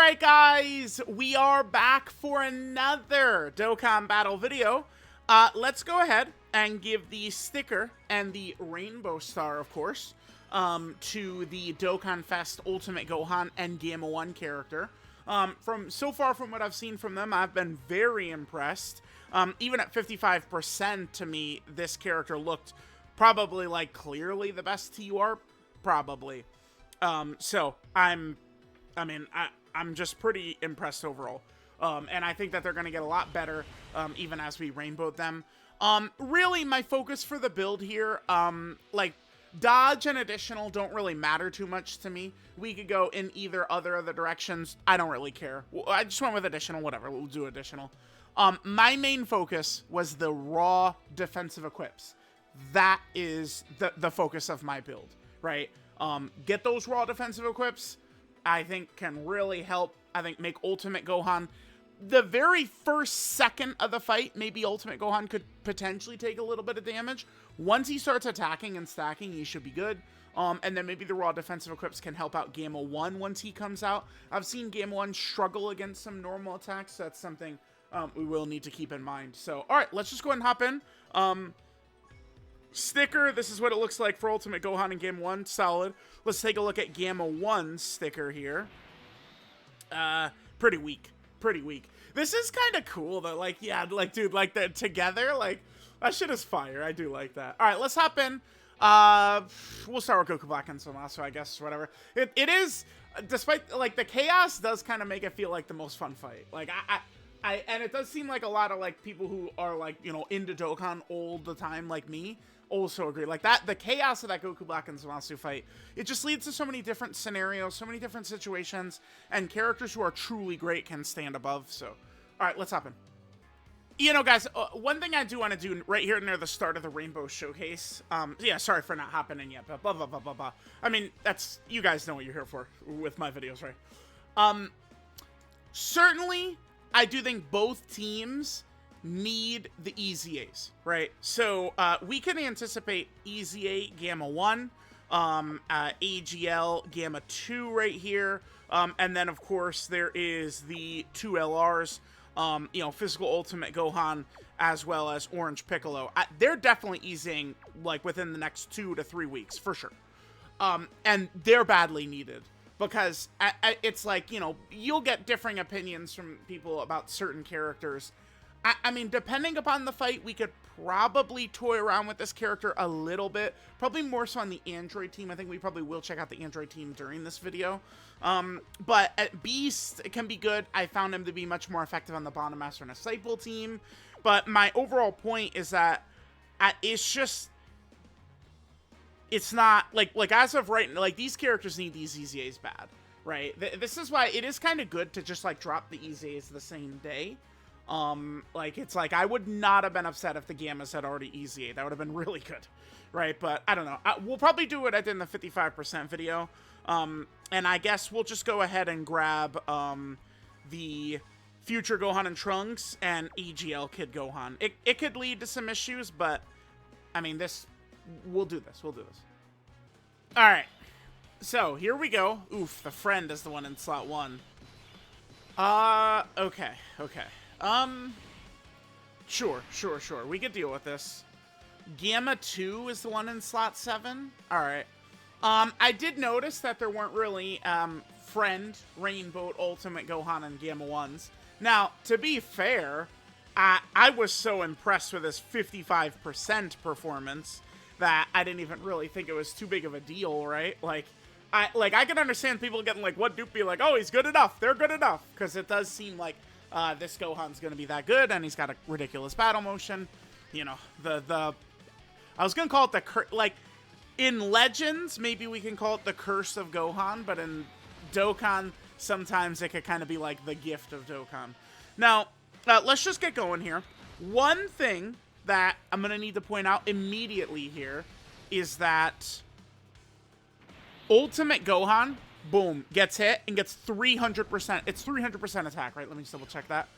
Alright guys, we are back for another Dokkan battle video. Let's go ahead and give the sticker and the rainbow star, of course, to the Dokkan Fest Ultimate Gohan and Gamma 1 character. So far from what I've seen from them, I've been very impressed. Even at 55% to me, this character looked probably like clearly the best TUR, probably. So I'm just pretty impressed overall. And I think that they're going to get a lot better even as we rainbowed them. Really, my focus for the build here, like, dodge and additional don't really matter too much to me. We could go in either other directions. I don't really care. I just went with additional, whatever. We'll do additional. My main focus was the raw defensive equips. That is the focus of my build, right? Get those raw defensive equips. I think can really help, I think, make Ultimate Gohan. The very first second of the fight, maybe Ultimate Gohan could potentially take a little bit of damage. Once he starts attacking and stacking, he should be good. And then maybe the raw defensive equips can help out Gamma 1 once he comes out. I've seen Gamma 1 struggle against some normal attacks, so that's something we will need to keep in mind. So, alright, let's just go ahead and hop in. Sticker, this is what it looks like for Ultimate Gohan and Gamma 1. Solid. Let's take a look at Gamma 1's sticker here. Pretty weak. Pretty weak. This is kind of cool, though. Like, yeah, like, dude, like, the together, like, that shit is fire. I do like that. All right, let's hop in. We'll start with Goku Black and Zamasu, I guess, whatever. It is, despite, like, the chaos does kind of make it feel like the most fun fight. Like, and it does seem like a lot of, like, people who are, like, you know, into Dokkan all the time, like me, also agree. Like, that, the chaos of that Goku Black and Zamasu fight, it just leads to so many different scenarios, so many different situations, and characters who are truly great can stand above, so. Alright, let's hop in. You know, guys, one thing I do want to do right here near the start of the Rainbow Showcase, yeah, sorry for not hopping in yet, but blah, blah, blah, blah, blah. I mean, that's, you guys know what you're here for with my videos, right? Certainly, I do think both teams need the EZAs, right? So we can anticipate EZA Gamma 1, AGL Gamma 2 right here, and then of course there is the two LRs, you know, Physical Ultimate Gohan as well as Orange Piccolo. They're definitely easing like within the next 2 to 3 weeks for sure, and they're badly needed. Because it's like, you know, you'll get differing opinions from people about certain characters. I mean, depending upon the fight, we could probably toy around with this character a little bit. Probably more so on the Android team. I think we probably will check out the Android team during this video. But at Beast, it can be good. I found him to be much more effective on the Bottom Master and Disciple team. But my overall point is that it's just... It's not, like as of right, like, these characters need these EZAs bad, right? This is why it is kind of good to just, like, drop the EZAs the same day. Like, it's like, I would not have been upset if the Gammas had already EZA'd. That would have been really good, right? But, I don't know. We'll probably do what I did in the 55% video. And I guess we'll just go ahead and grab, the future Gohan and Trunks and AGL Kid Gohan. It could lead to some issues, but, I mean, we'll do this. We'll do this. All right. So, here we go. Oof, the friend is the one in slot 1. Okay. Sure. We could deal with this. Gamma 2 is the one in slot 7. All right. I did notice that there weren't really, friend, Rainbow, Ultimate Gohan, and Gamma 1s. Now, to be fair, I was so impressed with his 55% performance that I didn't even really think it was too big of a deal, right? Like, I can understand people getting like, what Dupe be like, oh, he's good enough, they're good enough, because it does seem like this Gohan's gonna be that good, and he's got a ridiculous battle motion. You know, I was gonna call it like, in Legends, maybe we can call it the curse of Gohan, but in Dokkan, sometimes it could kind of be like the gift of Dokkan. Now, let's just get going here. One thing that I'm going to need to point out immediately here is that Ultimate Gohan, boom, gets hit and gets 300%. It's 300% attack, right? Let me just double check that.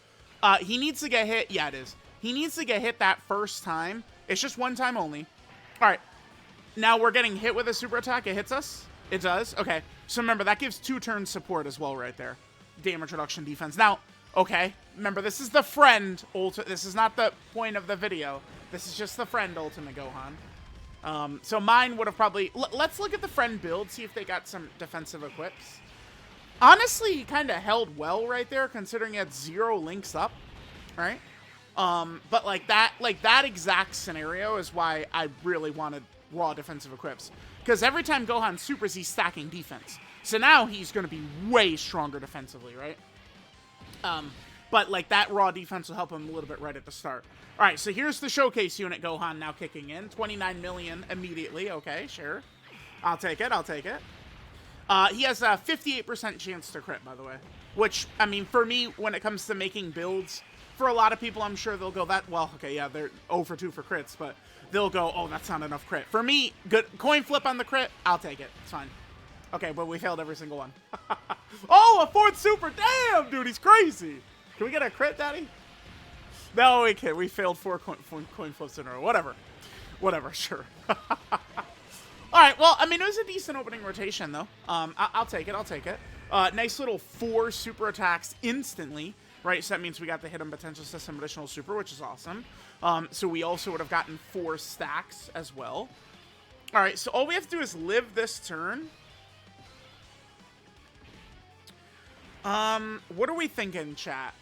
He needs to get hit. Yeah, it is. He needs to get hit that first time. It's just one time only. All right. Now we're getting hit with a super attack. It hits us. It does. Okay. So remember, that gives 2 turns support as well right there. damage reduction defense. Now, okay, remember, this is the friend ultimate. This is not the point of the video. This is just the friend ultimate Gohan. So mine would have probably... Let's look at the friend build, see if they got some defensive equips. Honestly, he kind of held well right there, considering he had 0 links up, right? But like that exact scenario is why I really wanted raw defensive equips. Because every time Gohan supers, he's stacking defense. So now he's going to be way stronger defensively, right? But like that raw defense will help him a little bit right at the start. All right, so here's the showcase unit Gohan now kicking in. 29 million immediately. Okay, sure. I'll take it. I'll take it. He has a 58% chance to crit, by the way. Which, I mean, for me, when it comes to making builds, for a lot of people, I'm sure they'll go that, well, okay, yeah, they're 0 for 2 for crits, but they'll go, oh, that's not enough crit. For me, good coin flip on the crit, I'll take it. It's fine. Okay, but we failed every single one. Oh, a 4th super. Damn, dude, he's crazy. Can we get a crit, Daddy? No, we can't. We failed 4 coin flips in a row. Whatever. Whatever, sure. All right, well, I mean, it was a decent opening rotation, though. I'll take it. I'll take it. Nice little 4 super attacks instantly, right? So that means we got the hidden potential system additional super, which is awesome. So we also would have gotten 4 stacks as well. All right, so all we have to do is live this turn. What are we thinking, chat?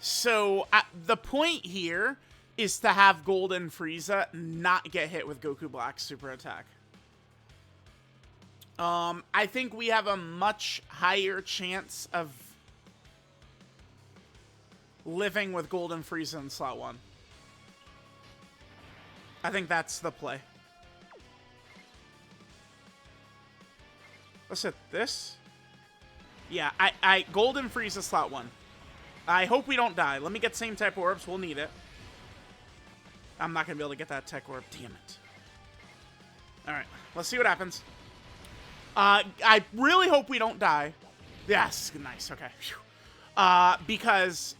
So the point here is to have Golden Frieza not get hit with Goku Black's super attack. I think we have a much higher chance of living with Golden Frieza in slot 1. I think that's the play. Let's hit this. Yeah, I Golden Frieza slot 1. I hope we don't die. Let me get same type orbs. We'll need it. I'm not going to be able to get that tech orb. Damn it. Alright, let's see what happens. I really hope we don't die. Yes, nice, okay. Because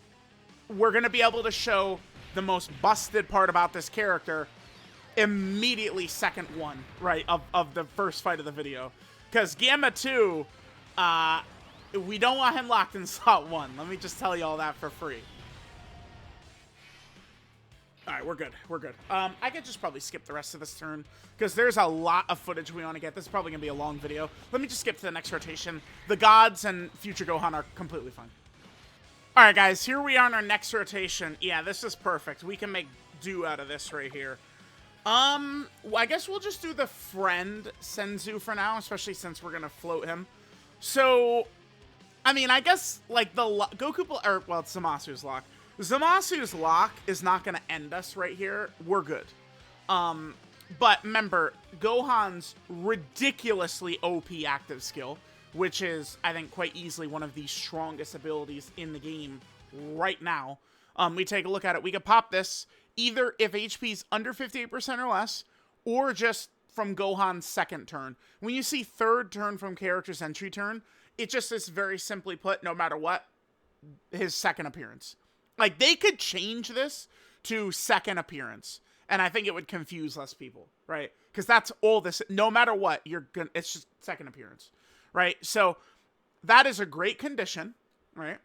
we're going to be able to show the most busted part about this character immediately second one, right, of the first fight of the video. Because Gamma 2, we don't want him locked in slot 1. Let me just tell you all that for free. All right, we're good. We're good. I could just probably skip the rest of this turn because there's a lot of footage we want to get. This is probably going to be a long video. Let me just skip to the next rotation. The gods and future Gohan are completely fine. All right, guys, here we are in our next rotation. Yeah, this is perfect. We can make do out of this right here. Well, I guess we'll just do the friend Senzu for now, especially since we're going to float him. So, I mean, I guess, like, the Goku, or, well, it's Zamasu's lock. Zamasu's lock is not going to end us right here. We're good. But remember, Gohan's ridiculously OP active skill, which is, I think, quite easily one of the strongest abilities in the game right now. We take a look at it. We could pop this either if HP's under 58% or less, or just from Gohan's second turn. When you see third turn from character's entry turn, it just is very simply put, no matter what, his second appearance. Like, they could change this to second appearance, and I think it would confuse less people, right? Because that's all this, no matter what, it's just second appearance, right? So that is a great condition, right?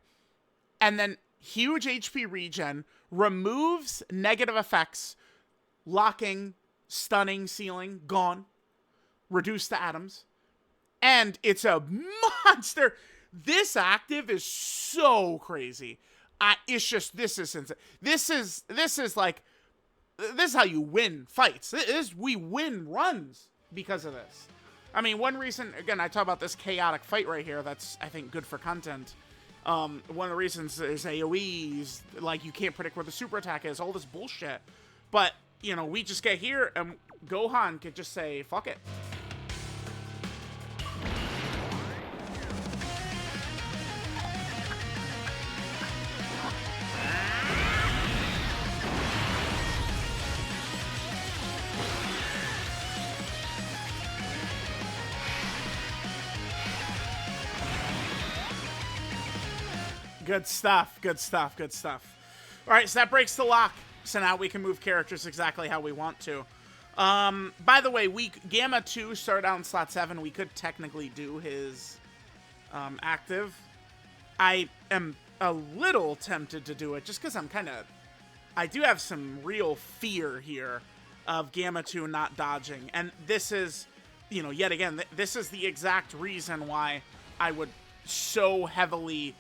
And then huge HP regen, removes negative effects, locking, stunning, sealing, gone, reduced to atoms, and it's a monster. This active is so crazy. It's just, this is insane. This is how you win fights. We win runs because of this. I mean, one reason, again, I talk about this chaotic fight right here that's, I think, good for content. One of the reasons is AoEs, like, you can't predict where the super attack is, all this bullshit. But, you know, we just get here, and Gohan could just say, fuck it. Good stuff, good stuff, good stuff. All right, so that breaks the lock. So now we can move characters exactly how we want to. By the way, Gamma 2 started out in slot 7. We could technically do his active. I am a little tempted to do it just because I do have some real fear here of Gamma 2 not dodging. And this is, yet again, this is the exact reason why I would so heavily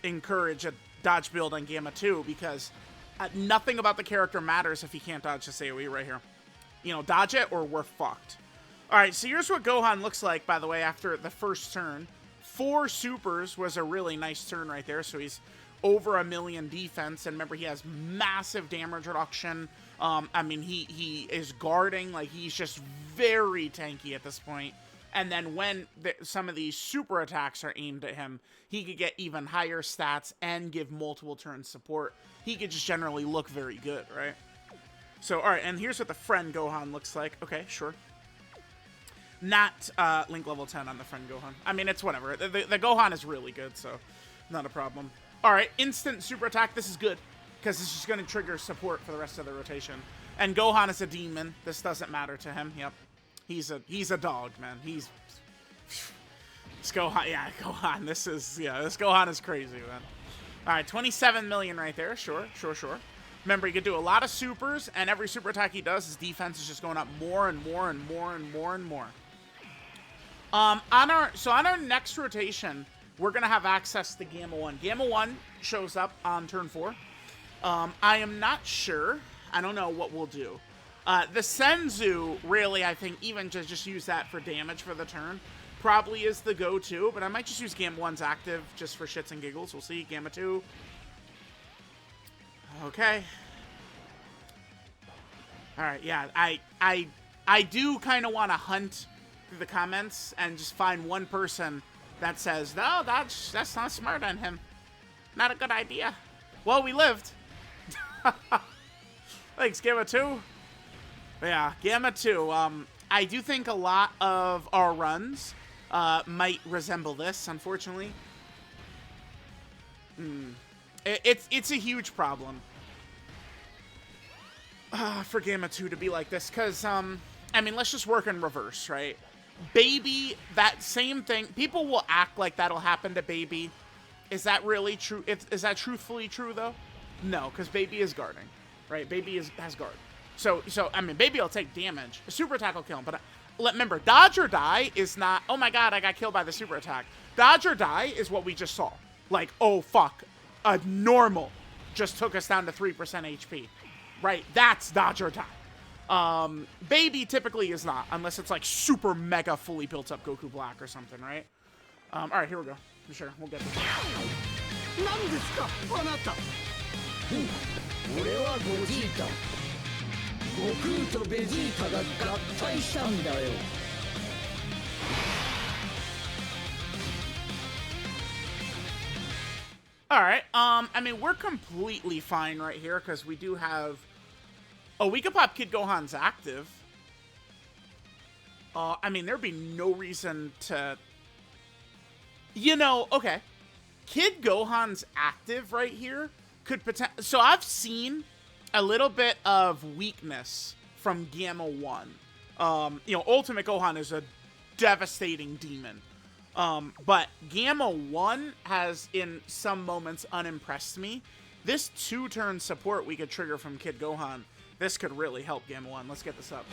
encourage a dodge build on Gamma 2, because nothing about the character matters if he can't dodge this AoE right here. Dodge it or we're fucked. Alright, so here's what Gohan looks like, by the way, after the first turn. 4 supers was a really nice turn right there, so he's over 1 million defense, and remember, he has massive damage reduction. I mean, he is guarding, like, he's just very tanky at this point. And then when some of these super attacks are aimed at him, he could get even higher stats and give multiple turn support. He could just generally look very good, right? So, alright, and here's what the friend Gohan looks like. Okay, sure. Not Link level 10 on the friend Gohan. I mean, it's whatever. The Gohan is really good, so not a problem. Alright, instant super attack. This is good, because it's just going to trigger support for the rest of the rotation. And Gohan is a demon. This doesn't matter to him. Yep. He's a dog, man. This Gohan, yeah, Gohan. This Gohan is crazy, man. Alright, 27 million right there. Sure. Remember, you could do a lot of supers, and every super attack he does, his defense is just going up more and more and more and more and more. On our next rotation, we're going to have access to Gamma 1. Gamma 1 shows up on turn 4. I am not sure. I don't know what we'll do. The Senzu, really, I think, even just use that for damage for the turn, probably is the go-to, but I might just use Gamma 1's active just for shits and giggles. We'll see. Gamma 2. Okay. Alright, yeah, I do kind of want to hunt through the comments and just find one person that says, no, that's not smart on him. Not a good idea. Well, we lived. Thanks, Gamma 2. Yeah, Gamma 2. I do think a lot of our runs might resemble this, unfortunately. It's a huge problem for Gamma 2 to be like this, because, I mean, let's just work in reverse, right? Baby, that same thing, people will act like that'll happen to Baby. Is that really true? Is that truthfully true, though? No, because Baby is guarding, right? Baby has guard. So I mean, Baby will take damage. A super attack will kill him, but remember, dodge or die is not, oh my god, I got killed by the super attack. Dodge or die is what we just saw. Like, oh fuck, a normal just took us down to 3% HP. Right, that's dodge or die. Baby typically is not, unless it's like super mega fully built up Goku Black or something, right? Alright, here we go. For sure, we'll get this. Alright, I mean, we're completely fine right here, because we do have... Oh, we could pop Kid Gohan's active. I mean, there'd be no reason to... Okay. Kid Gohan's active right here could potentially... So I've seen a little bit of weakness from Gamma 1. Ultimate Gohan is a devastating demon. But Gamma 1 has, in some moments, unimpressed me. This 2-turn support we could trigger from Kid Gohan, this could really help Gamma 1. Let's get this up.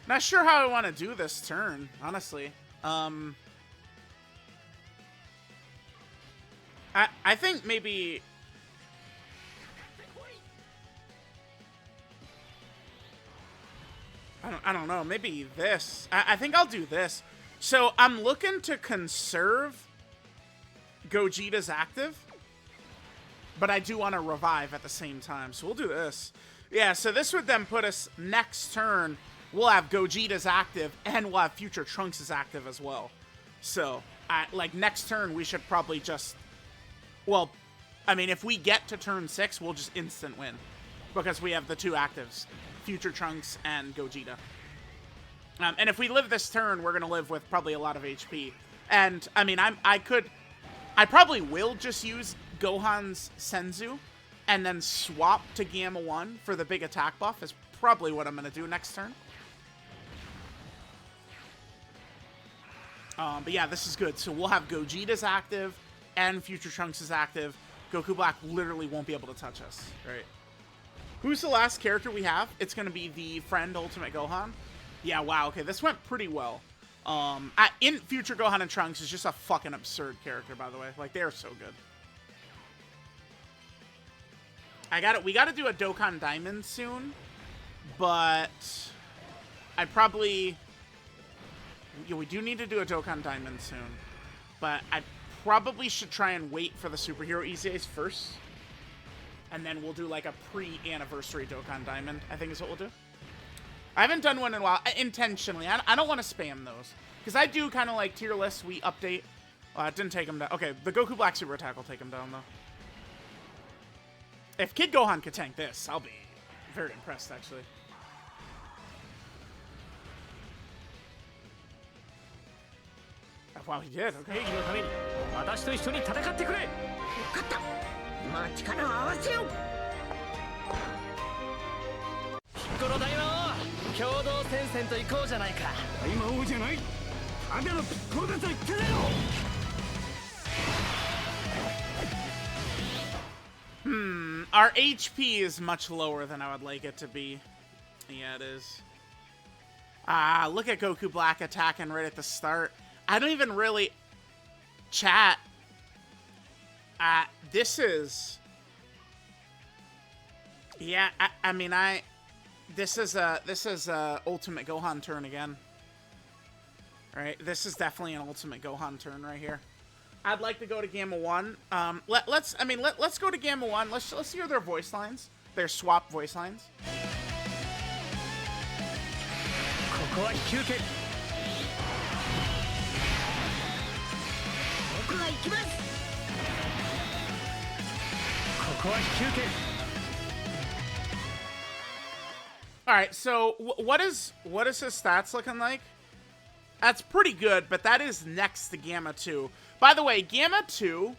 Not sure how I want to do this turn, honestly. I think maybe... I don't know, maybe this. I think I'll do this. So I'm looking to conserve Gogeta's active, but I do want to revive at the same time. So we'll do this. Yeah, so this would then put us next turn. We'll have Gogeta's active, and we'll have Future Trunks' active as well. So, like, next turn, we should probably just... Well, I mean, if we get to turn 6, we'll just instant win. Because we have the 2 actives. Future Trunks and Gogeta. And if we live this turn, we're going to live with probably a lot of HP. And, I mean, I could I probably will just use Gohan's Senzu and then swap to Gamma 1 for the big attack buff is probably what I'm going to do next turn. But yeah, this is good. So we'll have Gogeta's active and Future Trunks is active. Goku Black literally won't be able to touch us, right? Who's the last character we have? It's going to be the friend Ultimate Gohan. Yeah, wow, okay, this went pretty well. In Future Gohan and Trunks is just a fucking absurd character, by the way. Like, they're so good. We got to do a Dokkan Diamond soon, but I probably... Yeah, we do need to do a Dokkan Diamond soon, but I probably should try and wait for the Superhero EZAs first, and then we'll do like a pre-anniversary Dokkan Diamond, I think is what we'll do. I haven't done one in a while, intentionally. I don't want to spam those, because I do kind of like tier lists, we update. It didn't take him down. Okay, the Goku Black Super Attack will take him down, though. If Kid Gohan could tank this, I'll be very impressed, actually. Wow, he did. Okay. Our HP is much lower than I would like it to be. Yeah, it is. Look at Goku Black attacking right at the start. I don't even really chat. This is... Yeah, I mean, this is a Ultimate Gohan turn again. Right? This is definitely an Ultimate Gohan turn right here. I'd like to go to Gamma 1. Let's go to Gamma 1. Let's hear their voice lines. Their swap voice lines. Alright, so what is his stats looking like? That's pretty good, but that is next to Gamma 2. By the way, Gamma 2,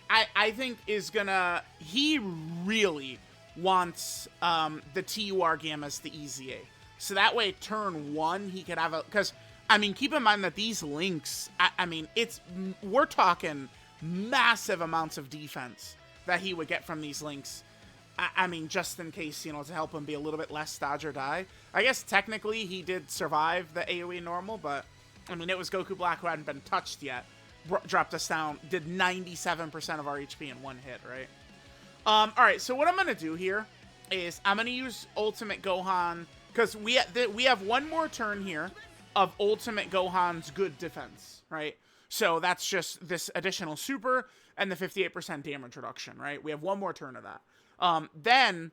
I think is gonna... He really wants the TUR Gammas to EZA. So that way, turn 1, he could have a... Because, I mean, keep in mind that these links... I mean, we're talking massive amounts of defense that he would get from these links. I mean, just in case, you know, to help him be a little bit less dodge or die. I guess technically he did survive the AoE normal, but... I mean, it was Goku Black who hadn't been touched yet. Dropped us down, did 97% of our HP in one hit, right? Alright, so what I'm going to do here is I'm going to use Ultimate Gohan, because we have one more turn here of Ultimate Gohan's good defense, right? So that's just this additional super and the 58% damage reduction, right? We have one more turn of that. Then,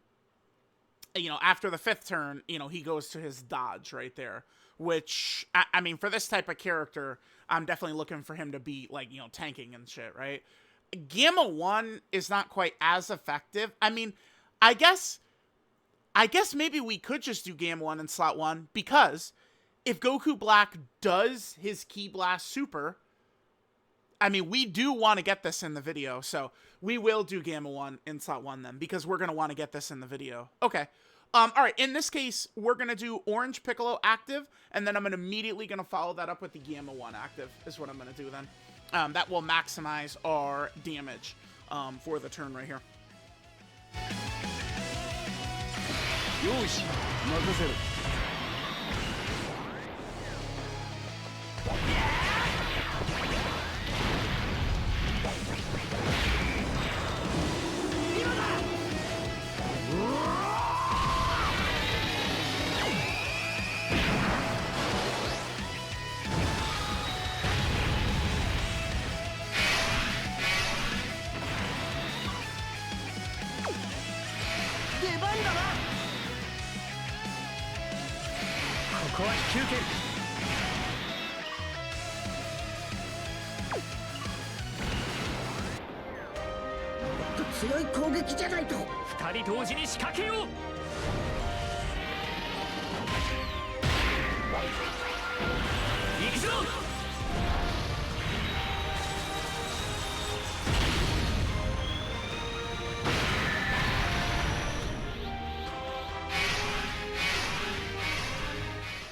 you know, after the 5th turn, you know, he goes to his dodge right there. Which, I mean, for this type of character, I'm definitely looking for him to be, like, you know, tanking and shit, right? Gamma 1 is not quite as effective. I mean, I guess maybe we could just do Gamma 1 in slot 1, because if Goku Black does his Ki Blast Super, I mean, we do want to get this in the video, so we will do Gamma 1 in slot 1 then, because we're going to want to get this in the video. Okay. Alright, in this case, we're going to do Orange Piccolo active, and then I'm immediately going to follow that up with the Gamma 1 active, is what I'm going to do then. That will maximize our damage for the turn right here.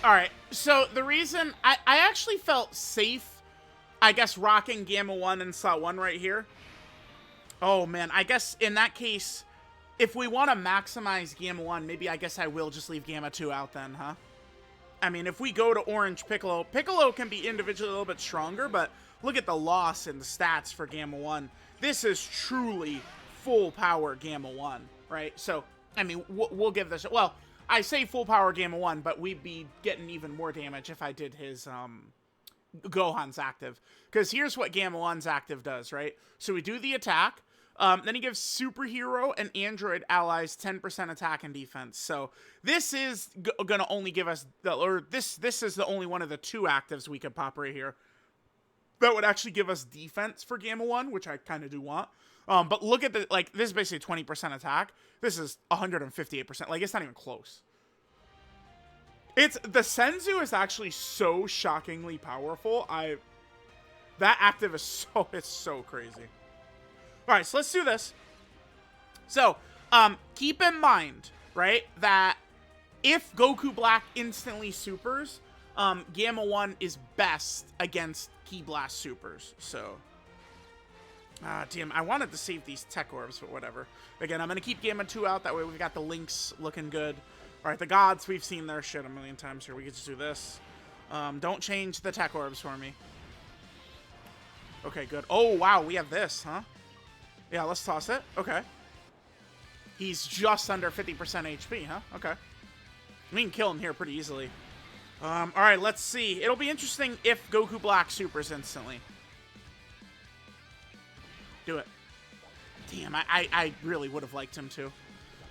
All right, so the reason I actually felt safe, I guess, rocking Gamma 1 and Slot 1 right here. Oh, man, I guess in that case, if we want to maximize Gamma 1, maybe I guess I will just leave Gamma 2 out then, huh? I mean, if we go to Orange Piccolo, Piccolo can be individually a little bit stronger, but look at the loss in the stats for Gamma 1. This is truly full power Gamma 1, right? So, I mean, we'll give this... Well, I say full power Gamma 1, but we'd be getting even more damage if I did his Gohan's active. Because here's what Gamma 1's active does, right? So we do the attack. Then he gives superhero and android allies 10% attack and defense. So this is going to only give us... This is the only one of the 2 actives we could pop right here. That would actually give us defense for Gamma 1, which I kind of do want. But look at the, like, this is basically 20% attack. This is 158%. Like, it's not even close. The Senzu is actually so shockingly powerful. That active is it's so crazy. All right, so let's do this. So, keep in mind, right, that if Goku Black instantly supers, Gamma 1 is best against Ki Blast supers. So... damn, I wanted to save these tech orbs, but whatever. Again, I'm going to keep Gamma 2 out. That way we've got the links looking good. All right, the gods, we've seen their shit a million times here. We can just do this. Don't change the tech orbs for me. Okay, good. Oh, wow, we have this, huh? Yeah, let's toss it. Okay. He's just under 50% HP, huh? Okay. We can kill him here pretty easily. All right, let's see. It'll be interesting if Goku Black supers instantly. Do it. Damn, I really would have liked him to.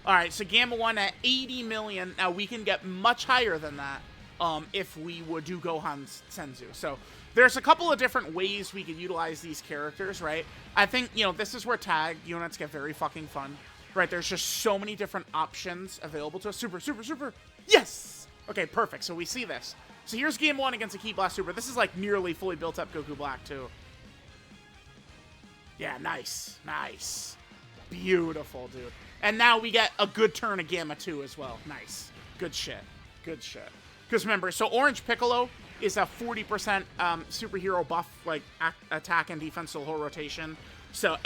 All right, so Gamma 1 at 80 million. Now, we can get much higher than that if we would do Gohan's Senzu. So, there's a couple of different ways we could utilize these characters, right? I think, you know, this is where tag units get very fucking fun, right? There's just so many different options available to us. Super, super, super. Yes! Okay, perfect. So, we see this. So, here's Gamma 1 against a Ki Blast Super. This is, like, nearly fully built up Goku Black, too. Yeah, nice. Nice. Beautiful, dude. And now we get a good turn of Gamma 2 as well. Nice. Good shit. Good shit. Because remember, so Orange Piccolo is a 40% superhero buff, like attack and defense, so whole rotation. So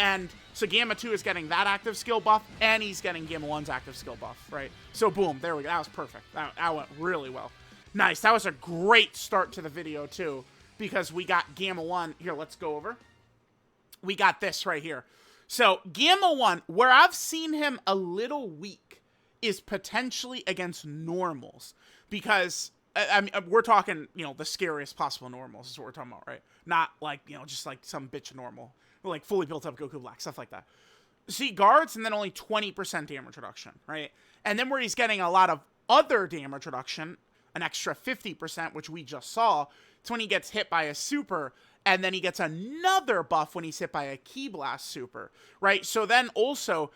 Gamma 2 is getting that active skill buff, and he's getting Gamma 1's active skill buff, right? So boom, there we go. That was perfect. That went really well. Nice. That was a great start to the video, too, because we got Gamma 1. Here, let's go over. We got this right here. So, Gamma 1, where I've seen him a little weak, is potentially against normals. Because, I mean, we're talking, you know, the scariest possible normals is what we're talking about, right? Not like, you know, just like some bitch normal. Like, fully built up Goku Black, stuff like that. See, guards, and then only 20% damage reduction, right? And then where he's getting a lot of other damage reduction, an extra 50%, which we just saw, it's when he gets hit by a super, and then he gets another buff when he's hit by a Ki Blast super, right? So then also,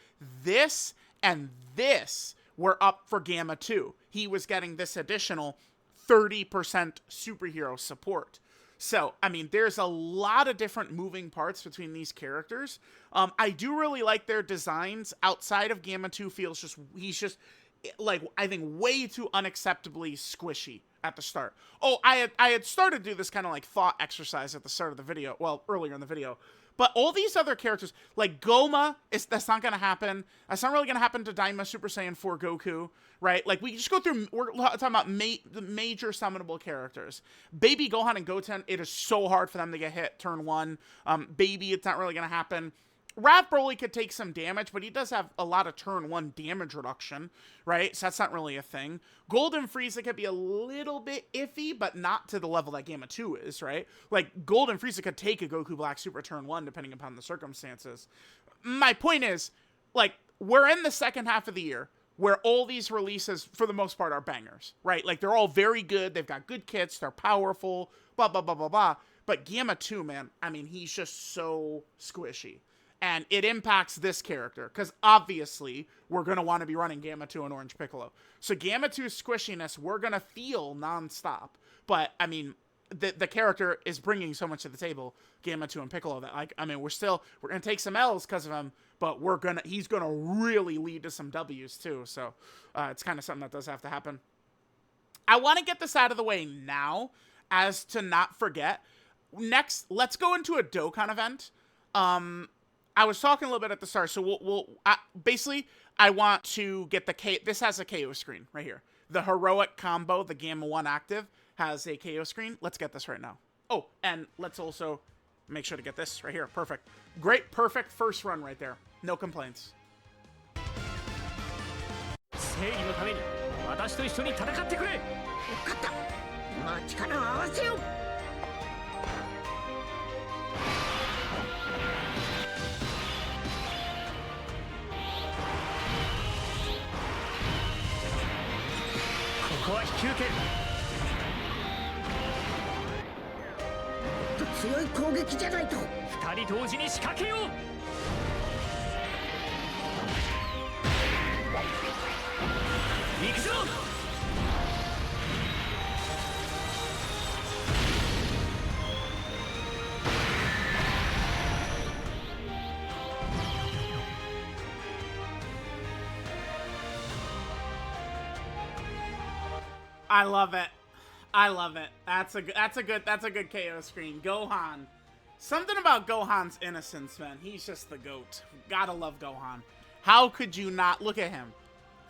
this and this were up for Gamma 2. He was getting this additional 30% superhero support. So, I mean, there's a lot of different moving parts between these characters. I do really like their designs. Outside of Gamma 2 he's just, like, I think way too unacceptably squishy at the start. Oh, I had started to do this kind of like thought exercise at the start of the video. Well, earlier in the video. But all these other characters, like Goma, that's not going to happen. That's not really going to happen to Daima Super Saiyan 4 Goku, right? Like, we just go through, we're talking about the major summonable characters. Baby Gohan and Goten, it is so hard for them to get hit turn 1. Baby, it's not really going to happen. Raph Broly could take some damage, but he does have a lot of turn 1 damage reduction, right? So that's not really a thing. Golden Frieza could be a little bit iffy, but not to the level that Gamma 2 is, right? Like, Golden Frieza could take a Goku Black Super turn 1, depending upon the circumstances. My point is, like, we're in the second half of the year, where all these releases, for the most part, are bangers, right? Like, they're all very good, they've got good kits, they're powerful, blah, blah, blah, blah, blah. But Gamma 2, man, I mean, he's just so squishy. And it impacts this character, because obviously we're going to want to be running Gamma 2 and Orange Piccolo. So Gamma 2's squishiness, we're going to feel nonstop. But, I mean, the character is bringing so much to the table, Gamma 2 and Piccolo, that, like, I mean, we're going to take some L's because of him, but he's going to really lead to some W's too. So it's kind of something that does have to happen. I want to get this out of the way now as to not forget. Next, let's go into a Dokkan event. I was talking a little bit at the start, so basically, I want to get the K. This has a KO screen right here. The heroic combo, the Gamma 1 active, has a KO screen. Let's get this right now. Oh, and let's also make sure to get this right here. Perfect. Great, perfect first run right there. No complaints. 正義のために私と一緒に戦ってくれ。分かった。まあ力を合わせよう。ここは引き受ける。もっと強い攻撃じゃないと。二人同時に仕掛けよう。行くぞ。I love it. I love it. That's a good KO screen. Gohan. Something about Gohan's innocence, man. He's just the GOAT. Gotta love Gohan. How could you not look at him?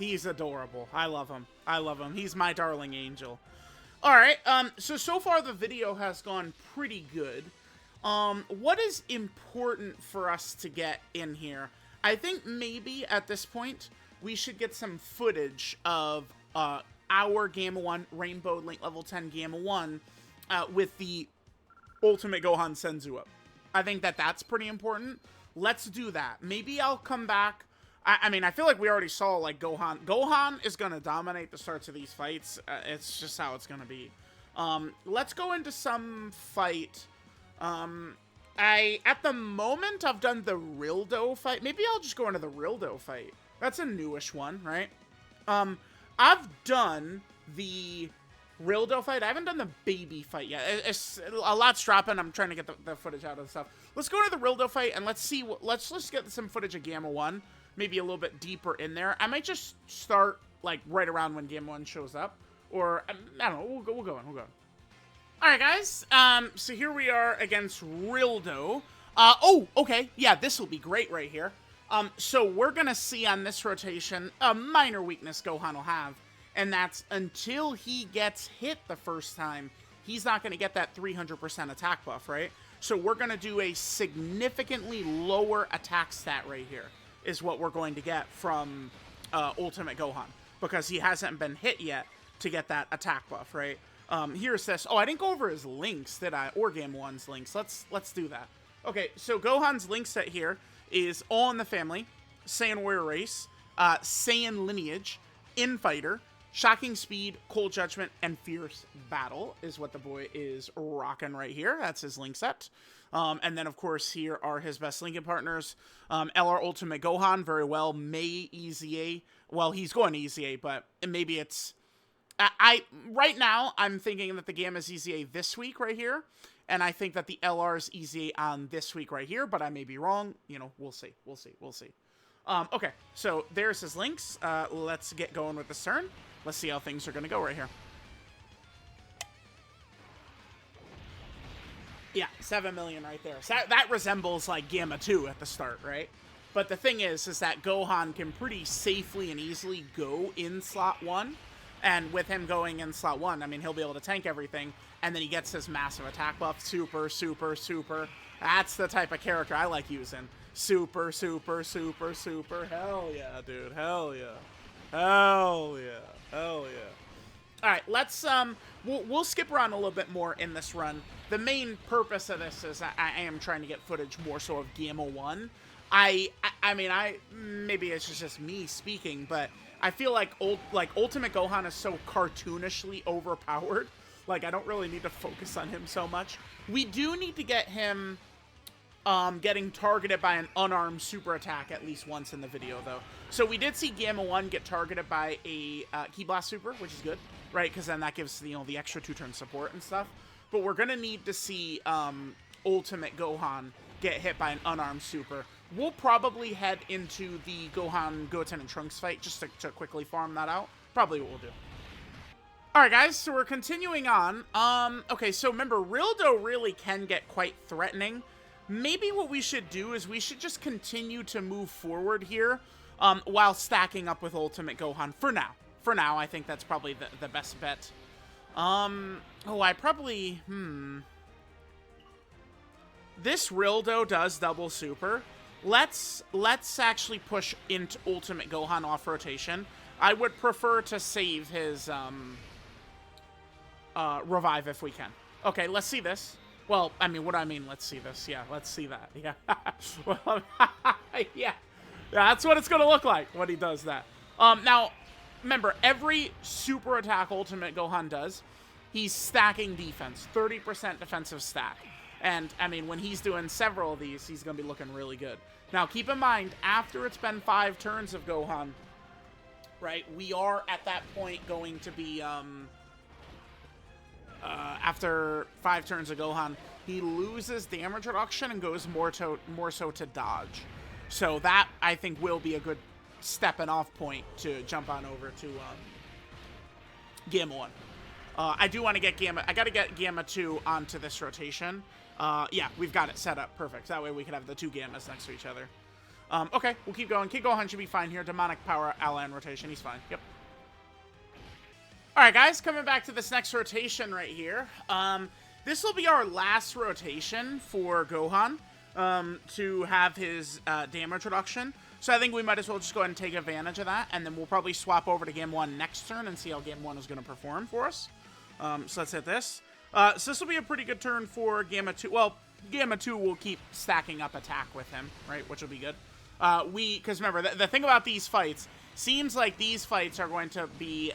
He's adorable. I love him. I love him. He's my darling angel. All right. So far the video has gone pretty good. What is important for us to get in here? I think maybe at this point we should get some footage of our Gamma 1 Rainbow Link Level 10 Gamma 1 with the Ultimate Gohan Senzu up. I think that's pretty important. Let's do that. Maybe I'll come back. I mean, I feel like we already saw, like, Gohan. Gohan is going to dominate the starts of these fights. It's just how it's going to be. Let's go into some fight. At the moment, I've done the Rildo fight. Maybe I'll just go into the Rildo fight. That's a newish one, right? I've done the Rildo fight. I haven't done the baby fight yet. It's a lot's dropping. I'm trying to get the footage out of the stuff. Let's go to the Rildo fight and let's see what. Let's just get some footage of Gamma 1. Maybe a little bit deeper in there. I might just start like right around when Gamma 1 shows up, or I don't know. We'll go on. All right, guys. So here we are against Rildo. Oh, okay. Yeah, this will be great right here. So we're gonna see on this rotation a minor weakness Gohan will have, and that's until he gets hit the first time, he's not gonna get that 300% attack buff, right? So we're gonna do a significantly lower attack stat right here, is what we're going to get from Ultimate Gohan, because he hasn't been hit yet to get that attack buff, right? Here's this. Oh, I didn't go over his links, did I? Or Gamma 1's links. Let's do that. Okay, so Gohan's link set here is All in the Family, Saiyan Warrior Race, Saiyan Lineage, Infighter, Shocking Speed, Cold Judgment, and Fierce Battle is what the boy is rocking right here. That's his link set. And then, of course, here are his best linking partners. LR Ultimate Gohan, very well. May EZA. Well, he's going to EZA, but maybe it's... right now, I'm thinking that the Gamma's EZA this week right here. And I think that the LR's EZA on this week right here, but I may be wrong. You know, we'll see. Okay, so there's his links. Let's get going with this turn. Let's see how things are going to go right here. Yeah, 7 million right there. So that resembles, like, Gamma 2 at the start, right? But the thing is that Gohan can pretty safely and easily go in slot 1. And with him going in slot 1, I mean, he'll be able to tank everything. And then he gets his massive attack buff. Super, super, super. That's the type of character I like using. Super, super, super, super. Hell yeah, dude. Hell yeah. Hell yeah. Hell yeah. All right, let's we'll skip around a little bit more in this run. The main purpose of this is I am trying to get footage more so of Gamma 1. I mean, maybe it's just me speaking, but I feel like Ultimate Gohan is so cartoonishly overpowered. Like, I don't really need to focus on him so much. We do need to get him getting targeted by an unarmed super attack at least once in the video, though. So we did see Gamma 1 get targeted by a Ki Blast super, which is good, right? Because then that gives, you know, the extra 2-turn support and stuff. But we're going to need to see Ultimate Gohan get hit by an unarmed super. We'll probably head into the Gohan, Goten, and Trunks fight just to quickly farm that out. Probably what we'll do. Alright, guys, so we're continuing on. Okay, so remember, Rildo really can get quite threatening. Maybe what we should do is we should just continue to move forward here, while stacking up with Ultimate Gohan for now. For now, I think that's probably the best bet. Oh, I probably, This Rildo does double super. Let's actually push into Ultimate Gohan off rotation. I would prefer to save his, revive if we can. Okay, let's see this. Well, I mean, what do I mean, let's see this? Yeah, let's see that. Yeah. Well, yeah. That's what it's going to look like when he does that. Now, remember, every super attack Ultimate Gohan does, he's stacking defense. 30% defensive stack. And, I mean, when he's doing several of these, he's going to be looking really good. Now, keep in mind, after it's been 5 turns of Gohan, right, we are at that point going to be, after 5 turns of Gohan, he loses damage reduction and goes more so to dodge. So that, I think, will be a good stepping off point to jump on over to Gamma 1. I do want to get Gamma... I got to get Gamma 2 onto this rotation. Yeah, we've got it set up. Perfect. That way we can have the 2 Gammas next to each other. Okay, we'll keep going. Kid Gohan should be fine here. Demonic Power Ally in rotation. He's fine. Yep. Alright, guys, coming back to this next rotation right here. This will be our last rotation for Gohan to have his damage reduction. So I think we might as well just go ahead and take advantage of that, and then we'll probably swap over to Game 1 next turn and see how Game 1 is going to perform for us. So let's hit this. So this will be a pretty good turn for Gamma 2. Well, Gamma 2 will keep stacking up attack with him, right, which will be good. Because remember, the thing about these fights... Seems like these fights are going to be,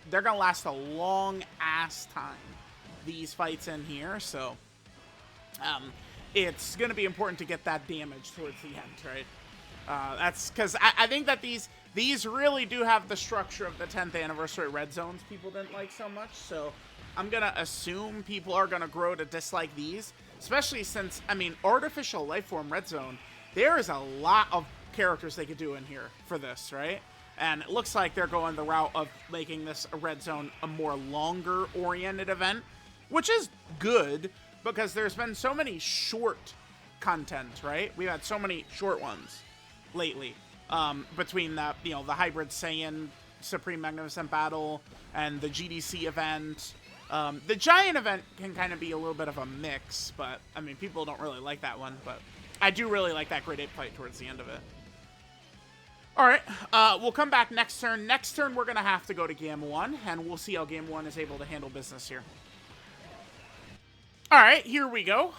they're going to last a long-ass time, these fights in here, so, it's going to be important to get that damage towards the end, right? That's, because I think that these really do have the structure of the 10th anniversary Red Zones people didn't like so much, so I'm going to assume people are going to grow to dislike these, especially since, I mean, Artificial Lifeform Red Zone, there is a lot of characters they could do in here for this, right? And it looks like they're going the route of making this a Red Zone a more longer oriented event, which is good because there's been so many short content, right? We've had so many short ones lately, between the, you know, the Hybrid Saiyan Supreme Magnificent Battle and the GDC event. The Giant event can kind of be a little bit of a mix, but I mean, people don't really like that one, but I do really like that Great Ape fight towards the end of it. Alright, we'll come back next turn. Next turn, we're going to have to go to Gamma 1, and we'll see how Gamma 1 is able to handle business here. Alright, here we go.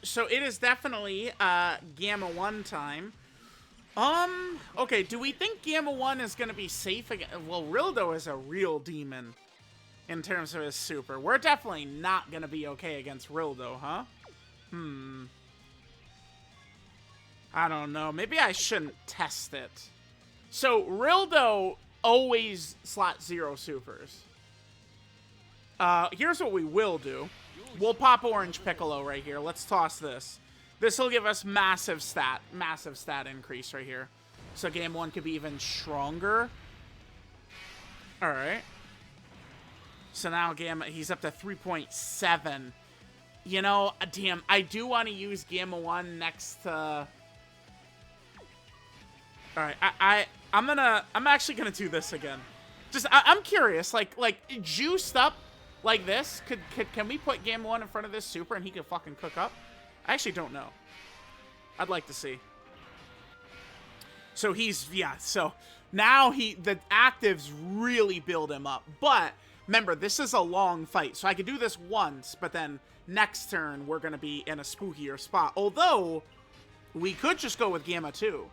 So it is definitely, Gamma 1 time. Okay, do we think Gamma 1 is going to be safe again? Well, Rildo is a real demon in terms of his super. We're definitely not going to be okay against Rildo, huh? I don't know. Maybe I shouldn't test it. So, Rildo always slot 0 supers. Here's what we will do. We'll pop Orange Piccolo right here. Let's toss this. This will give us massive stat increase right here. So Game 1 could be even stronger. Alright. So now Gamma, he's up to 3.7. You know, damn, I do want to use Gamma 1 next to... Alright, I'm actually gonna do this again. Just, I'm curious, like, juiced up like this, can we put Gamma 1 in front of this super and he can fucking cook up? I actually don't know. I'd like to see. So he's, yeah, so now the actives really build him up. But, remember, this is a long fight, so I could do this once, but then next turn we're gonna be in a spookier spot. Although, we could just go with Gamma 2.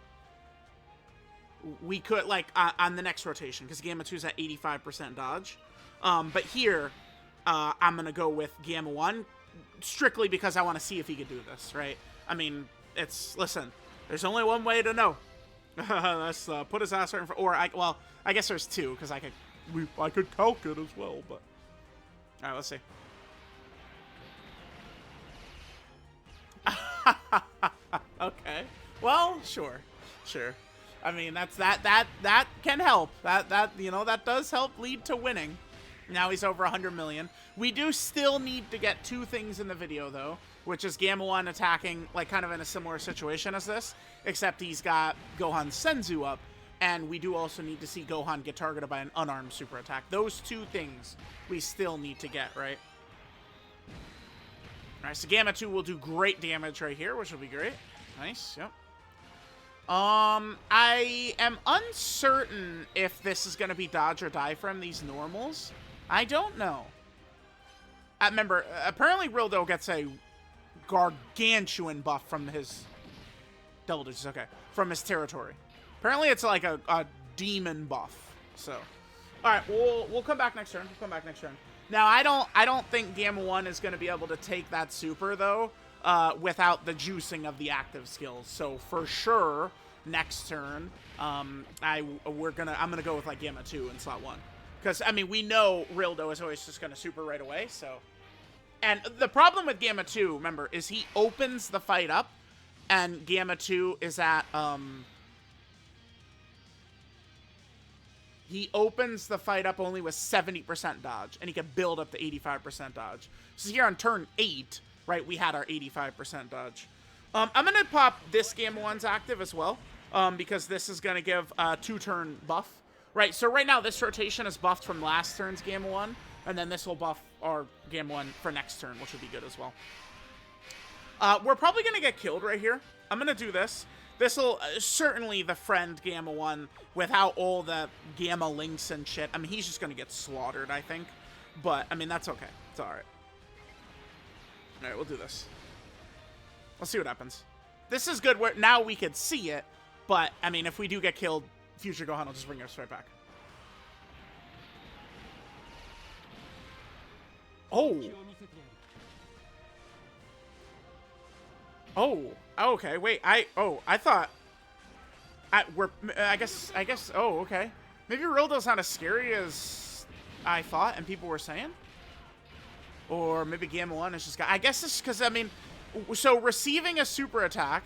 We could, like, on the next rotation, because Gamma 2 is at 85% dodge. But here, I'm going to go with Gamma 1, strictly because I want to see if he could do this, right? I mean, listen, there's only one way to know. Let's put his ass right in front, or, well, I guess there's 2, because I could calc it as well, but... Alright, let's see. Okay. Well, sure. I mean, that can help. That you know, that does help lead to winning. Now he's over 100 million. We do still need to get 2 things in the video, though, which is Gamma 1 attacking, like, kind of in a similar situation as this, except he's got Gohan Senzu up, and we do also need to see Gohan get targeted by an unarmed super attack. Those 2 things we still need to get, right? Alright, so Gamma 2 will do great damage right here, which will be great. Nice, yep. I am uncertain if this is going to be dodge or die from these normals. I don't know. Remember, apparently Rildo gets a gargantuan buff from his... Double digits, okay. From his territory. Apparently it's like a demon buff. So, alright, we'll come back next turn. We'll come back next turn. Now, I don't think Gamma 1 is going to be able to take that super, though. Without the juicing of the active skills. So for sure, next turn, I'm gonna go with like Gamma 2 in slot 1. Because I mean we know Rildo is always just gonna super right away, so. And the problem with Gamma 2, remember, is he opens the fight up, and Gamma 2 is at he opens the fight up only with 70% dodge, and he can build up to 85% dodge. So here on turn 8, right, we had our 85% dodge. I'm going to pop this Gamma 1's active as well, because this is going to give a 2-turn buff. Right, so right now this rotation is buffed from last turn's Gamma 1, and then this will buff our Gamma 1 for next turn, which would be good as well. We're probably going to get killed right here. I'm going to do this. This will certainly the friend Gamma 1 without all the Gamma links and shit. I mean, he's just going to get slaughtered, I think. But, I mean, that's okay. It's alright. Alright, we'll do this. Let's see what happens. This is good where now we could see it, but, I mean, if we do get killed, future Gohan will just bring us right back. Oh! Oh! Okay, wait, I thought... I guess, oh, okay. Maybe Rildo's not as scary as I thought and people were saying? Or maybe Gamma 1 is just... I guess it's because, I mean... So, receiving a super attack,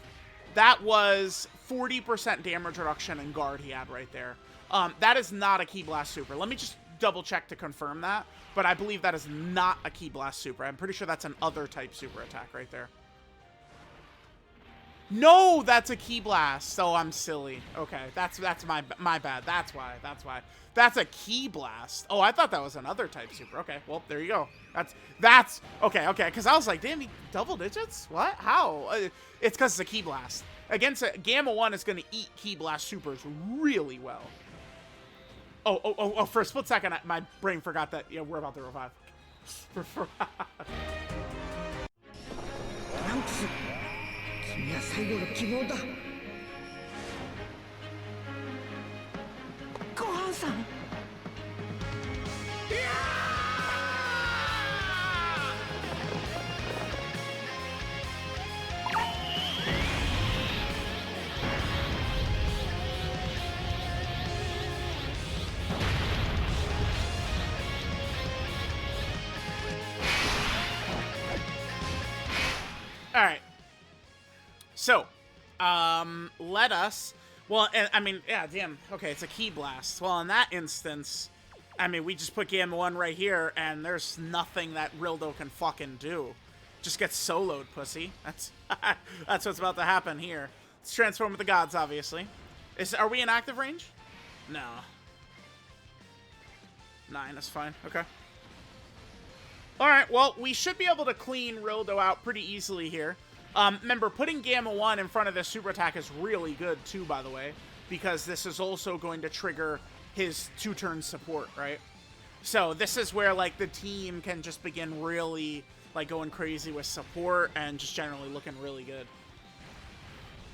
that was 40% damage reduction in guard he had right there. That is not a Ki Blast super. Let me just double check to confirm that. But I believe that is not a Ki Blast super. I'm pretty sure that's an other type super attack right there. No, that's a Ki Blast. So I'm silly. Okay, that's my bad. That's why. That's a Ki Blast. Oh, I thought that was another type super. Okay, well, there you go. That's okay, because I was like, damn, he double digits? What? How? It's because it's a Ki Blast. Against Gamma 1 is going to eat Ki Blast supers really well. Oh, for a split second, my brain forgot that, yeah, we're about to revive. 君は最後の希望だ。ごはんさん。All right. So, let us, well, and, I mean, yeah, damn, okay, it's a Ki Blast. Well, in that instance, I mean, we just put Gamma 1 right here, and there's nothing that Rildo can fucking do. Just get soloed, pussy. That's what's about to happen here. Let's transform with the gods, obviously. Are we in active range? No. 9, that's fine, okay. Alright, well, we should be able to clean Rildo out pretty easily here. Remember, putting Gamma 1 in front of this super attack is really good, too, by the way. Because this is also going to trigger his 2-turn support, right? So, this is where, like, the team can just begin really, like, going crazy with support and just generally looking really good.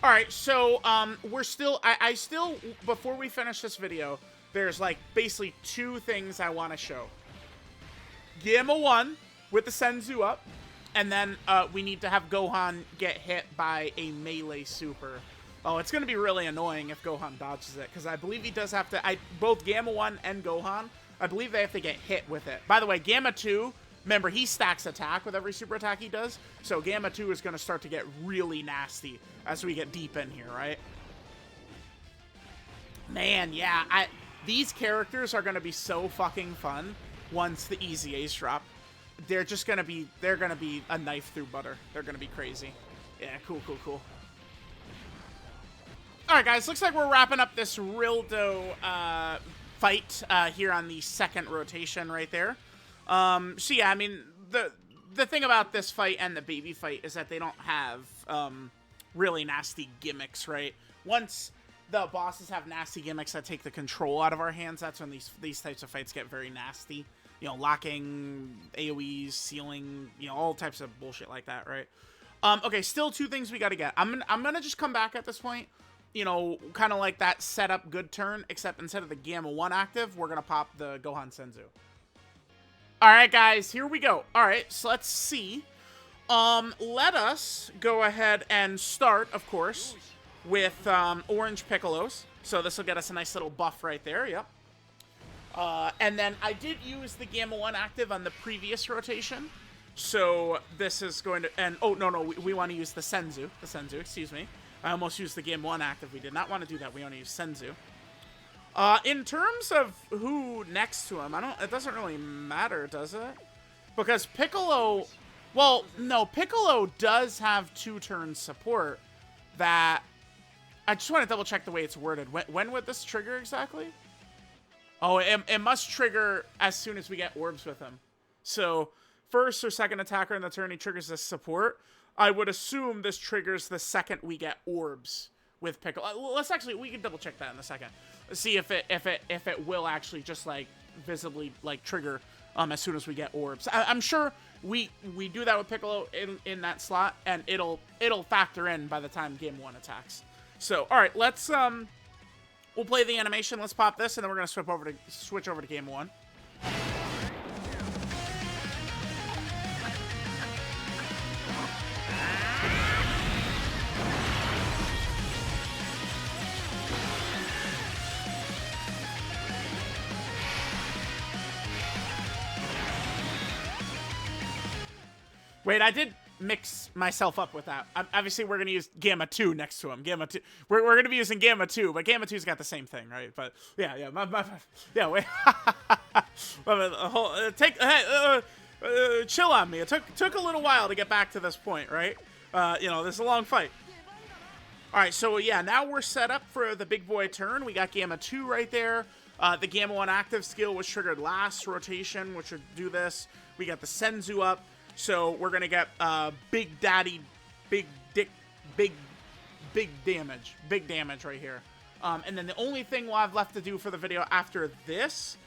Alright, so, we're still... I still... Before we finish this video, there's, like, basically 2 things I want to show. Gamma 1 with the Senzu up. And then we need to have Gohan get hit by a melee super. Oh, it's going to be really annoying if Gohan dodges it. Because I believe he does have to... both Gamma 1 and Gohan, I believe they have to get hit with it. By the way, Gamma 2, remember, he stacks attack with every super attack he does. So Gamma 2 is going to start to get really nasty as we get deep in here, right? Man, yeah. These characters are going to be so fucking fun. once the easy A's drop. They're gonna be a knife through butter. They're gonna be crazy. Yeah, cool, cool, cool. Alright guys, looks like we're wrapping up this Rildo fight here on the second rotation right there. So yeah, I mean, the thing about this fight and the baby fight is that they don't have really nasty gimmicks, right? Once the bosses have nasty gimmicks that take the control out of our hands, that's when these types of fights get very nasty. You know, locking, AoEs, sealing, you know, all types of bullshit like that, right? Okay, still two things we gotta get. I'm gonna just come back at this point, you know, kind of like that setup good turn, except instead of the Gamma 1 active, we're gonna pop the Gohan Senzu. Alright guys, here we go. Alright, so let's see. Let us go ahead and start, of course, with Orange Piccolos. So this will get us a nice little buff right there, yep. And then I did use the Gamma 1 active on the previous rotation. So this is going to, and oh, no, we want to use the Senzu, excuse me. I almost used the Gamma 1 active. We did not want to do that. We want to use Senzu. In terms of who next to him, it doesn't really matter, does it? Because Piccolo, well, no, Piccolo does have 2-turn support that, I just want to double check the way it's worded. When would this trigger exactly? Oh, it must trigger as soon as we get orbs with him. So, first or second attacker in the turn, he triggers this support. I would assume this triggers the second we get orbs with Piccolo. Let's actually, we can double check that in a second. Let's see if it will actually just like visibly like trigger as soon as we get orbs. I'm sure we do that with Piccolo in that slot, and it'll factor in by the time Game 1 attacks. So, all right, let's we'll play the animation. Let's pop this, and then we're gonna switch over to Game 1. Wait, I did mix myself up with that. Obviously, we're going to use Gamma 2 next to him. Gamma 2. We're going to be using Gamma 2, but Gamma 2's got the same thing, right? But yeah, yeah, wait. Chill on me. It took a little while to get back to this point, right? You know, this is a long fight. All right, so yeah, now we're set up for the big boy turn. We got Gamma 2 right there. The Gamma 1 active skill was triggered last rotation, which would do this. We got the Senzu up. So we're going to get big damage right here. And then the only thing we'll have left to do for the video after this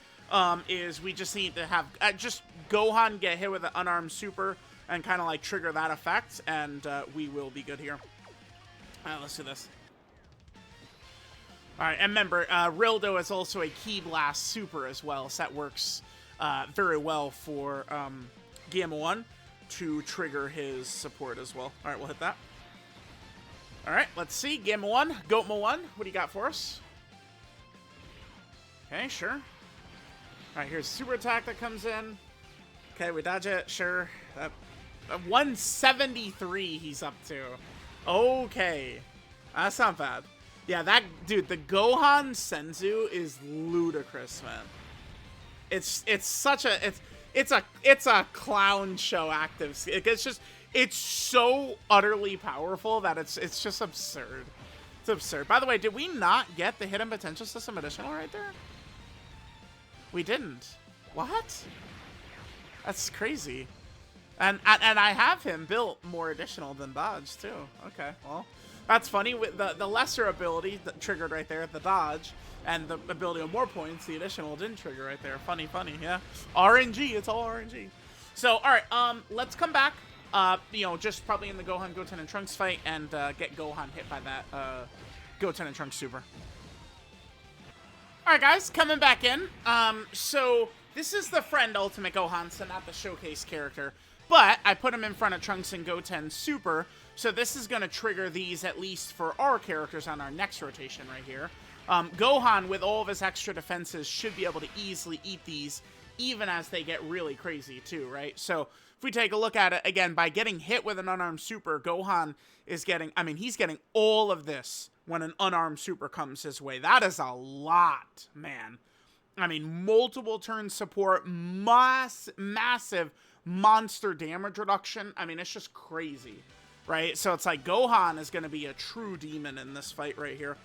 is we just need to have just Gohan get hit with an unarmed super and kind of like trigger that effect, and we will be good here. All right, let's do this. All right, and remember, Rildo is also a Ki Blast super as well, so that works very well for Gamma 1 to trigger his support as well. All right, we'll hit that. All right, let's see. Gamma 1, Goatma 1, what do you got for us? Okay, sure. All right, here's super attack that comes in. Okay, we dodge it, sure. 173 he's up to. Okay, that's not bad. Yeah, that, dude, the Gohan Senzu is ludicrous, man. It's such a, it's a clown show active. It's so utterly powerful that it's just absurd. It's absurd. By the way, did we not get the hidden potential system additional right there? We didn't. What? That's crazy. And I have him built more additional than dodge too. Okay, well, that's funny. With the lesser ability that triggered right there, the dodge, and the ability of more points, the additional didn't trigger right there. Funny, yeah. RNG, it's all RNG. So, all right, let's come back. You know, just probably in the Gohan, Goten, and Trunks fight, and get Gohan hit by that Goten and Trunks super. All right, guys, coming back in. So this is the friend Ultimate Gohan, so not the showcase character. But I put him in front of Trunks and Goten super, so this is going to trigger these at least for our characters on our next rotation right here. Gohan, with all of his extra defenses, should be able to easily eat these, even as they get really crazy too, right? So if we take a look at it, again, by getting hit with an unarmed super, Gohan is getting, I mean, he's getting all of this when an unarmed super comes his way. That is a lot, man. I mean, multiple turn support, massive monster damage reduction. I mean, it's just crazy, right? So it's like Gohan is going to be a true demon in this fight right here.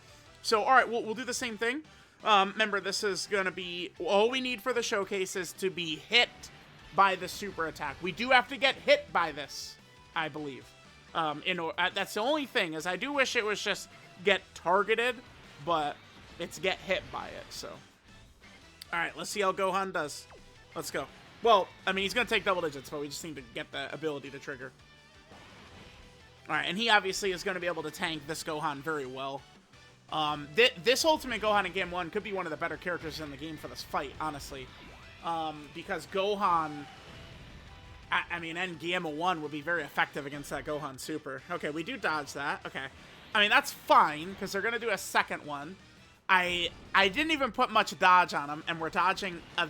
So, all right, we'll do the same thing. Remember, this is going to be, all we need for the showcase is to be hit by the super attack. We do have to get hit by this, I believe. That's the only thing, is I do wish it was just get targeted, but it's get hit by it, so. All right, let's see how Gohan does. Let's go. Well, I mean, he's going to take double digits, but we just need to get the ability to trigger. All right, and he obviously is going to be able to tank this Gohan very well. This Ultimate Gohan in Game 1 could be one of the better characters in the game for this fight, honestly. Because Gohan, I mean, and Gamma 1 would be very effective against that Gohan Super. Okay, we do dodge that. Okay. I mean, that's fine, because they're going to do a second one. I didn't even put much dodge on him, and we're dodging a...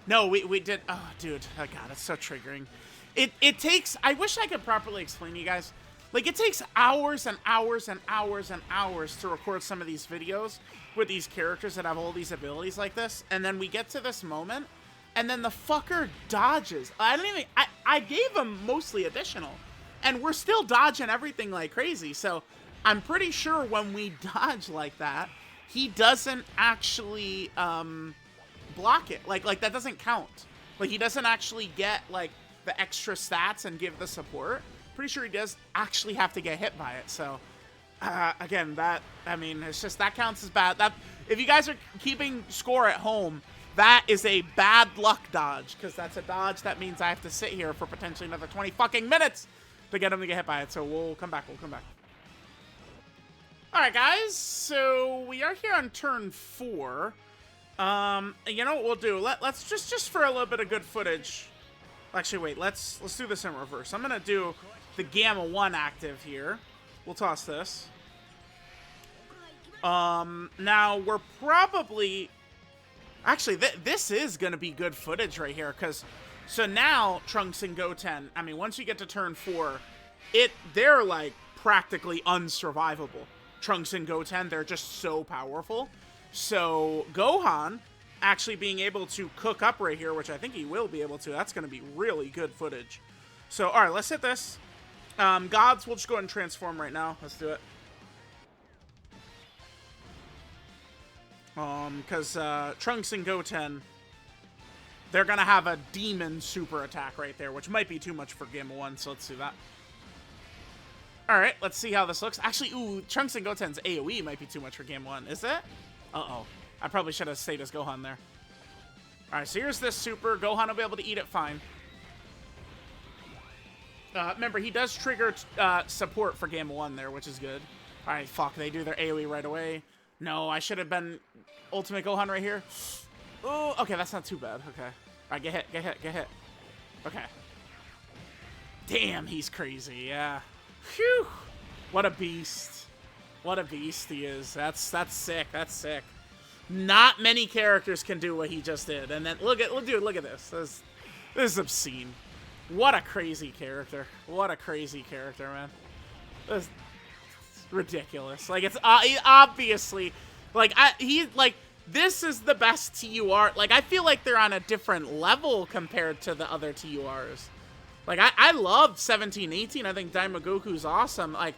No, we did... Oh, dude. Oh, God, it's so triggering. It takes... I wish I could properly explain to you guys. Like, it takes hours and hours and hours and hours to record some of these videos with these characters that have all these abilities like this, and then we get to this moment, and then the fucker dodges. I gave him mostly additional, and we're still dodging everything like crazy, so I'm pretty sure when we dodge like that, he doesn't actually block it. Like that doesn't count. Like, he doesn't actually get, like, the extra stats and give the support. Pretty sure he does actually have to get hit by it, so... again, I mean, it's just, that counts as bad. If you guys are keeping score at home, that is a bad luck dodge, because that's a dodge that means I have to sit here for potentially another 20 fucking minutes to get him to get hit by it, so we'll come back, Alright, guys, so we are here on turn 4. You know what we'll do? Let's just for a little bit of good footage. Actually, wait, let's do this in reverse. I'm gonna do the Gamma 1 active here. We'll toss this. Now we're probably... Actually, this is going to be good footage right here, because... So now, Trunks and Goten, I mean, once you get to turn 4, they're, like, practically unsurvivable. Trunks and Goten, they're just so powerful. So, Gohan actually being able to cook up right here, which I think he will be able to, that's going to be really good footage. So, alright, let's hit this. Gods, we'll just go ahead and transform right now. Let's do it. Because Trunks and Goten, they're going to have a demon super attack right there, which might be too much for Gamma 1, so let's do that. Alright, let's see how this looks. Actually, ooh, Trunks and Goten's AoE might be too much for Gamma 1. Is it? Uh-oh. I probably should have stayed as Gohan there. Alright, so here's this super. Gohan will be able to eat it fine. Remember, he does trigger support for Gamma 1 there, which is good. Alright, fuck, they do their AoE right away. No, I should have been Ultimate Gohan right here. Oh, okay, that's not too bad. Okay. Alright, get hit. Okay. Damn, he's crazy, yeah. Phew! What a beast. What a beast he is. That's sick, that's sick. Not many characters can do what he just did. And then, look at this. This is obscene. What a crazy character. What a crazy character, man. This is ridiculous. Like, it's obviously, like, this is the best TUR. Like, I feel like they're on a different level compared to the other TURs. Like, I love 17, 18. I think Daimagoku's awesome. Like,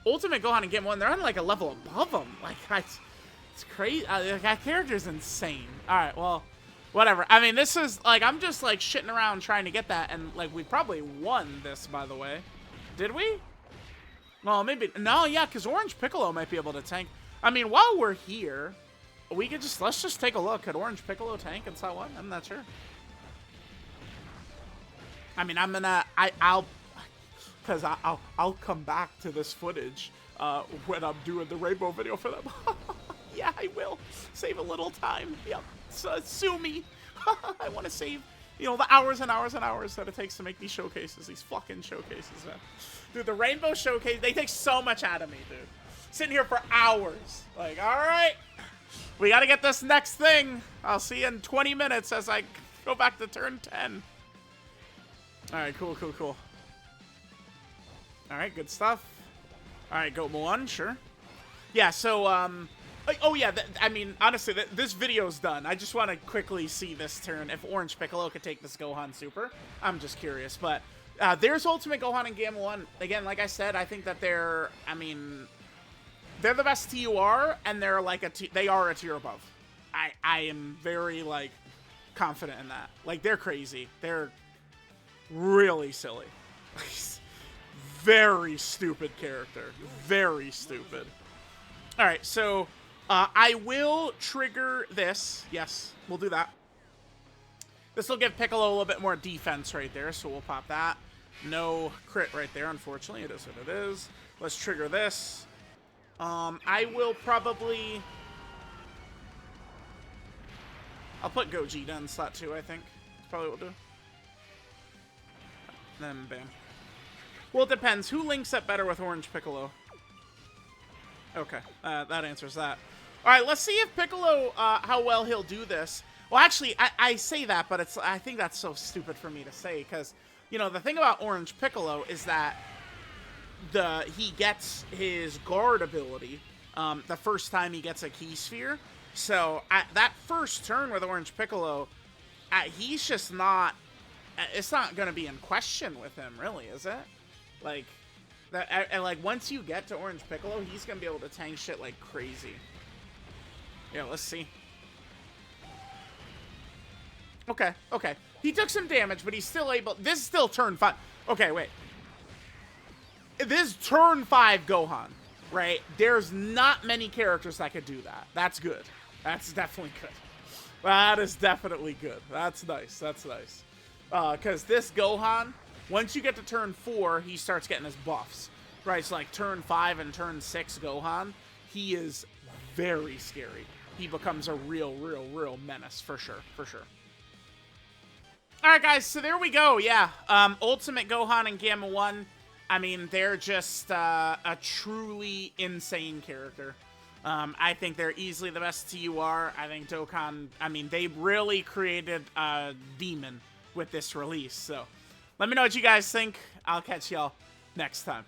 Ultimate Gohan and Game 1, they're on, like, a level above them. Like, it's crazy. That character's insane. Alright, well, whatever. I mean, this is, like, I'm just, like, shitting around trying to get that, and, like, we probably won this, by the way. Did we? Well, maybe. No, yeah, because Orange Piccolo might be able to tank. I mean, while we're here, we could just, let's just take a look. Could Orange Piccolo tank in Set 1? I'm not sure. I mean, I'll come back to this footage when I'm doing the Rainbow video for them. Yeah, I will. Save a little time. Yep. So, sue me. I want to save, you know, the hours and hours and hours that it takes to make these showcases, these fucking showcases, man. Dude, the Rainbow Showcase, they take so much out of me, dude. Sitting here for hours. Like, alright. We gotta get this next thing. I'll see you in 20 minutes as I go back to turn 10. Alright, cool. Alright, good stuff. Alright, go 1, sure. Yeah, so, Oh yeah, I mean, honestly, this video's done. I just want to quickly see this turn. If Orange Piccolo could take this Gohan Super, I'm just curious. But there's Ultimate Gohan and Gamma 1. Again, like I said, I think that they're the best TUR, and they're like they are a tier above. I am very, like, confident in that. Like, they're crazy. They're really silly. Very stupid character. Very stupid. All right, so I will trigger this. Yes, we'll do that. This will give Piccolo a little bit more defense right there, so we'll pop that. No crit right there, unfortunately. It is what it is. Let's trigger this. I will probably... I'll put Gogeta in slot 2, I think. That's probably what we'll do. Then, bam. Well, it depends. Who links up better with Orange Piccolo? Okay, that answers that. All right, let's see if Piccolo, how well he'll do this. Well, actually, I say that, but I think that's so stupid for me to say, because, you know, the thing about Orange Piccolo is that he gets his guard ability the first time he gets a Key Sphere. So, at that first turn with Orange Piccolo, he's just not... It's not going to be in question with him, really, is it? Like... And like, once you get to Orange Piccolo, he's gonna be able to tank shit like crazy. Yeah, let's see. Okay, okay. He took some damage, but he's still able... This is still turn 5. Okay, wait. This is turn 5 Gohan, right? There's not many characters that could do that. That's good. That's definitely good. That is definitely good. That's nice. That's nice. Because this Gohan... Once you get to turn 4, he starts getting his buffs. Right, so like turn 5 and turn 6 Gohan, he is very scary. He becomes a real menace, for sure, for sure. Alright guys, so there we go, yeah. Ultimate Gohan and Gamma 1, I mean, they're just a truly insane character. I think they're easily the best TUR. I think Dokkan, I mean, they really created a demon with this release, so... Let me know what you guys think. I'll catch y'all next time.